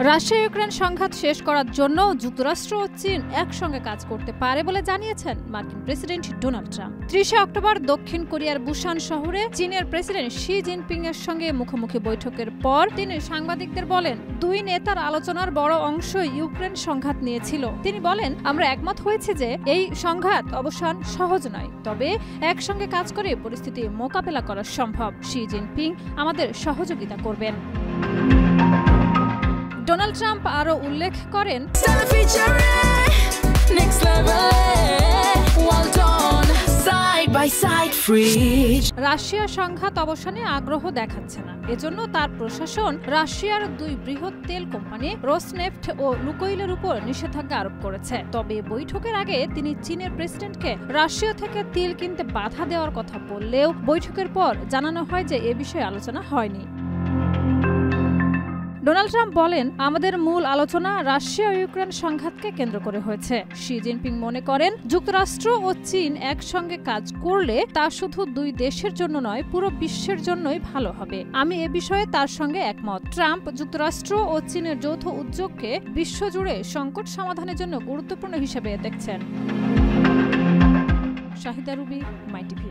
Russia Ukraine সংঘাত শেষ করার জন্য যুক্তরাষ্ট্র ও চীন একসঙ্গে কাজ করতে পারে বলে জানিয়েছেন মার্কিন প্রেসিডেন্ট ডোনাল্ড ট্রাম্প। 30 অক্টোবর দক্ষিণ কোরিয়ার বুসান শহরে চীনের প্রেসিডেন্ট শি জিনপিং এর সঙ্গে মুখোমুখি বৈঠকের পর তিনি সাংবাদিকদের বলেন, দুই নেতার আলোচনার বড় অংশ ইউক্রেন সংঘাত নিয়ে ছিল। তিনি বলেন, আমরা একমত হয়েছি যে এই সংঘাত অবসান সহজ নয়, তবে একসঙ্গে কাজ করে পরিস্থিতি মোকাবেলা করা সম্ভব। শি জিনপিং আমাদের সহযোগিতা করবেন। ডোনাল্ড ট্রাম্প আরও উল্লেখ করেন, রাশিয়া সংঘাত অবসানে আগ্রহ দেখাচ্ছে না, এজন্য তার প্রশাসন রাশিয়ার দুই বৃহৎ তেল কোম্পানি রোসনেফট ও লুকোইলের উপর নিষেধাজ্ঞা আরোপ করেছে। তবে বৈঠকের আগে তিনি চীনের প্রেসিডেন্টকে রাশিয়া থেকে তেল কিনতে বাধা দেওয়ার কথা বললেও বৈঠকের পর জানানো হয় যে এ বিষয়ে আলোচনা হয়নি। ডোনাল্ড ট্রাম্প বলেন, আমাদের মূল আলোচনা রাশিয়া ও ইউক্রেন সংঘাতকে কেন্দ্র করে হয়েছে। শি জিনপিং মনে করেন, যুক্তরাষ্ট্র ও চীন একসঙ্গে কাজ করলে তা শুধু দুই দেশের জন্য নয়, পুরো বিশ্বের জন্যই ভালো হবে। আমি এ বিষয়ে তার সঙ্গে একমত। ট্রাম্প যুক্তরাষ্ট্র ও চীনের যৌথ উদ্যোগকে বিশ্বজুড়ে সংকট সমাধানের জন্য গুরুত্বপূর্ণ হিসেবে দেখছেন। শাহিদা রুবি, মাই টিভি।